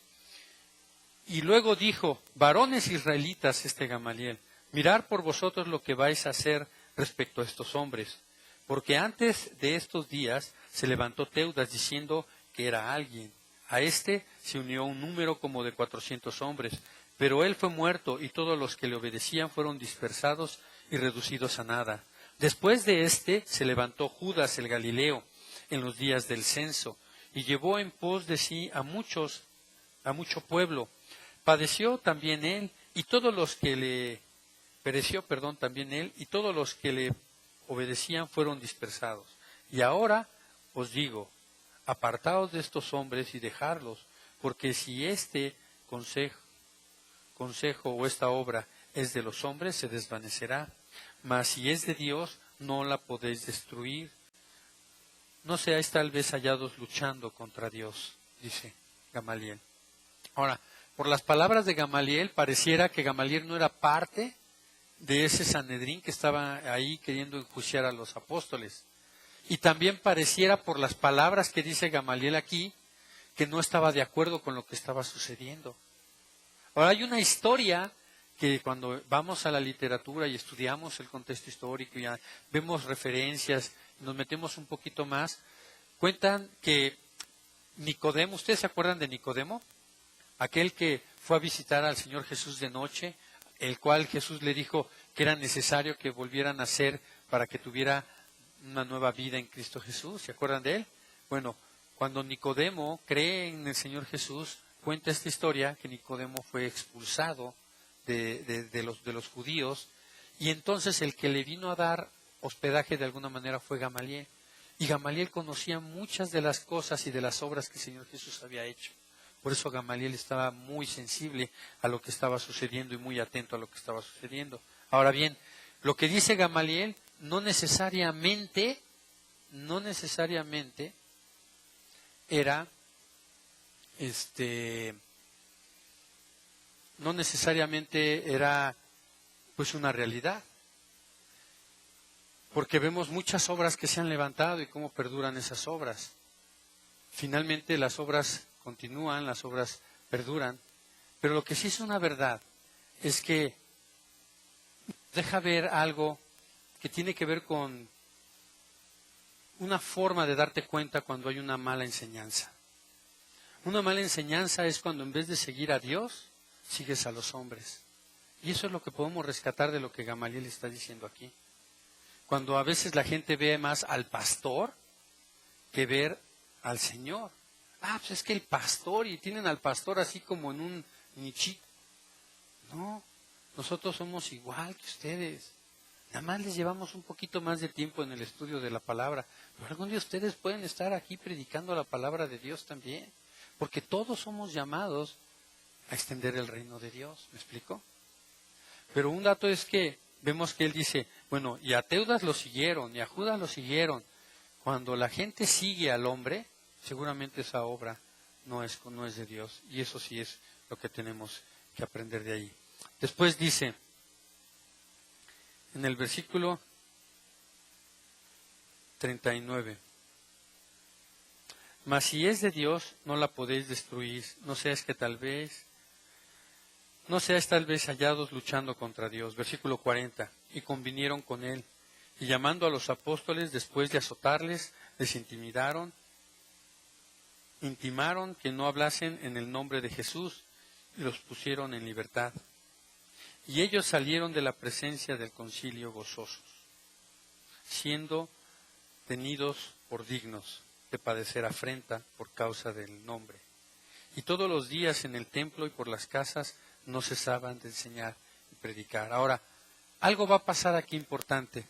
S1: y luego dijo, varones israelitas, Gamaliel, mirad por vosotros lo que vais a hacer respecto a estos hombres. Porque antes de estos días se levantó Teudas diciendo que era alguien. A se unió un número como de 400 hombres, pero él fue muerto y todos los que le obedecían fueron dispersados y reducidos a nada. Después de se levantó Judas el Galileo en los días del censo y llevó en pos de sí a mucho pueblo. Padeció también él y todos los que le también él y todos los que le obedecían fueron dispersados. Y ahora os digo, apartaos de estos hombres y dejadlos, porque si consejo o esta obra es de los hombres, se desvanecerá, mas si es de Dios, no la podéis destruir. No seáis tal vez hallados luchando contra Dios, dice Gamaliel. Ahora, por las palabras de Gamaliel, pareciera que Gamaliel no era parte de ese Sanedrín que estaba ahí queriendo enjuiciar a los apóstoles. Y también pareciera por las palabras que dice Gamaliel aquí, que no estaba de acuerdo con lo que estaba sucediendo. Ahora hay una historia que cuando vamos a la literatura y estudiamos el contexto histórico, ya vemos referencias, nos metemos un poquito más, cuentan que Nicodemo, ¿ustedes se acuerdan de Nicodemo? Aquel que fue a visitar al Señor Jesús de noche, el cual Jesús le dijo que era necesario que volviera a nacer para que tuviera una nueva vida en Cristo Jesús. ¿Se acuerdan de él? Bueno, cuando Nicodemo cree en el Señor Jesús, cuenta esta historia que Nicodemo fue expulsado de los judíos, y entonces el que le vino a dar hospedaje de alguna manera fue Gamaliel. Y Gamaliel conocía muchas de las cosas y de las obras que el Señor Jesús había hecho. Por eso Gamaliel estaba muy sensible a lo que estaba sucediendo y muy atento a lo que estaba sucediendo. Ahora bien, lo que dice Gamaliel no necesariamente era pues una realidad, porque vemos muchas obras que se han levantado y cómo perduran esas obras. Finalmente las obras continúan, las obras perduran, pero lo que sí es una verdad es que deja ver algo que tiene que ver con una forma de darte cuenta cuando hay una mala enseñanza. Una mala enseñanza es cuando en vez de seguir a Dios, sigues a los hombres. Y eso es lo que podemos rescatar de lo que Gamaliel está diciendo aquí. Cuando a veces la gente ve más al pastor que ver al Señor. Pues es que el pastor, y tienen al pastor así como en un nichito. No, nosotros somos igual que ustedes. Nada más les llevamos un poquito más de tiempo en el estudio de la palabra. Pero algún día ustedes pueden estar aquí predicando la palabra de Dios también. Porque todos somos llamados a extender el reino de Dios. ¿Me explico? Pero un dato es que vemos que él dice, bueno, y a Teudas lo siguieron, y a Judas lo siguieron. Cuando la gente sigue al hombre, seguramente esa obra no es de Dios. Y eso sí es lo que tenemos que aprender de ahí. Después dice, en el versículo 39, mas si es de Dios, no la podéis destruir, no seáis tal vez hallados luchando contra Dios. Versículo 40, y convinieron con él, y llamando a los apóstoles, después de azotarles, les intimaron que no hablasen en el nombre de Jesús, y los pusieron en libertad. Y ellos salieron de la presencia del concilio gozosos, siendo tenidos por dignos de padecer afrenta por causa del nombre. Y todos los días en el templo y por las casas no cesaban de enseñar y predicar. Ahora, algo va a pasar aquí importante.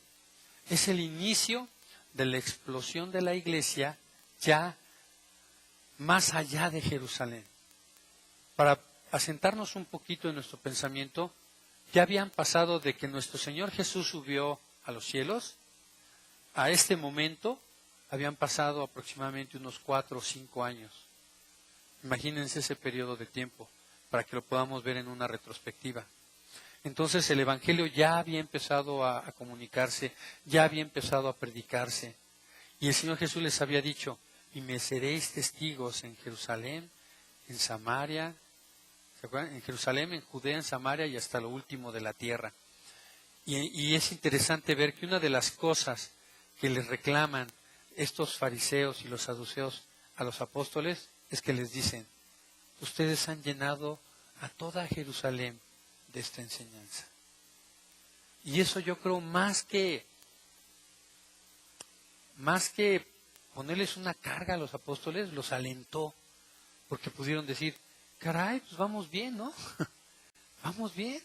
S1: Es el inicio de la explosión de la iglesia ya más allá de Jerusalén. Para asentarnos un poquito en nuestro pensamiento, ya habían pasado de que nuestro Señor Jesús subió a los cielos, a este momento habían pasado aproximadamente unos 4 o 5 años. Imagínense ese periodo de tiempo, para que lo podamos ver en una retrospectiva. Entonces el Evangelio ya había empezado a comunicarse, ya había empezado a predicarse. Y el Señor Jesús les había dicho, y me seréis testigos en Jerusalén, en Samaria, ¿se acuerdan? En Jerusalén, en Judea, en Samaria y hasta lo último de la tierra. Y es interesante ver que una de las cosas que les reclaman estos fariseos y los saduceos a los apóstoles es que les dicen, ustedes han llenado a toda Jerusalén de esta enseñanza. Y eso yo creo más que ponerles una carga a los apóstoles, los alentó, porque pudieron decir, caray, pues vamos bien, ¿no? Vamos bien.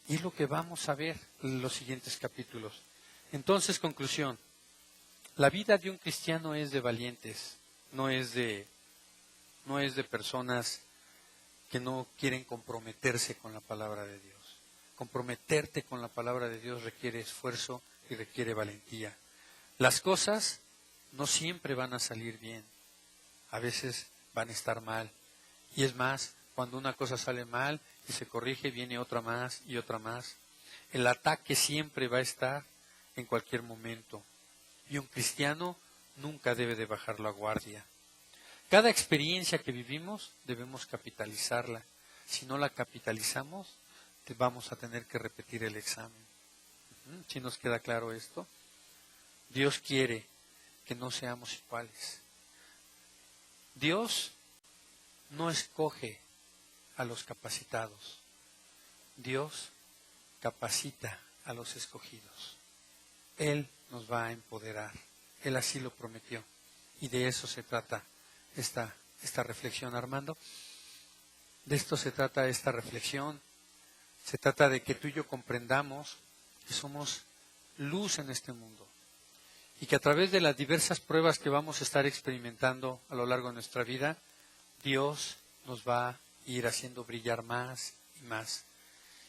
S1: Y es lo que vamos a ver en los siguientes capítulos. Entonces, conclusión. La vida de un cristiano es de valientes, no es de personas que no quieren comprometerse con la palabra de Dios. Comprometerte con la palabra de Dios requiere esfuerzo y requiere valentía. Las cosas no siempre van a salir bien. A veces van a estar mal. Y es más, cuando una cosa sale mal y se corrige, viene otra más y otra más. El ataque siempre va a estar en cualquier momento. Y un cristiano nunca debe de bajar la guardia. Cada experiencia que vivimos debemos capitalizarla. Si no la capitalizamos, vamos a tener que repetir el examen. ¿Sí nos queda claro esto? Dios quiere que no seamos iguales. Dios no escoge a los capacitados. Dios capacita a los escogidos. Él nos va a empoderar. Él así lo prometió. Y de eso se trata esta reflexión, Armando. De esto se trata esta reflexión. Se trata de que tú y yo comprendamos que somos luz en este mundo. Y que a través de las diversas pruebas que vamos a estar experimentando a lo largo de nuestra vida, Dios nos va a ir haciendo brillar más y más.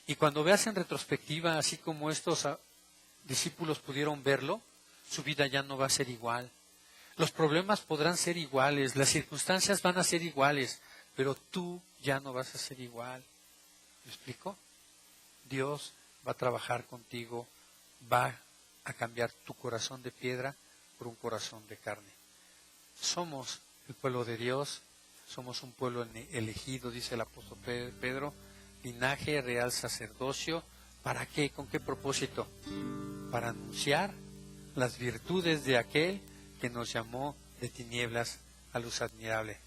S1: Y cuando veas en retrospectiva, así como estos discípulos pudieron verlo, su vida ya no va a ser igual. Los problemas podrán ser iguales, las circunstancias van a ser iguales, pero tú ya no vas a ser igual. ¿Me explico? Dios va a trabajar contigo, va a cambiar tu corazón de piedra por un corazón de carne. Somos el pueblo de Dios, somos un pueblo elegido, dice el apóstol Pedro, linaje, real sacerdocio. ¿Para qué? ¿Con qué propósito? Para anunciar las virtudes de aquel que nos llamó de tinieblas a luz admirable.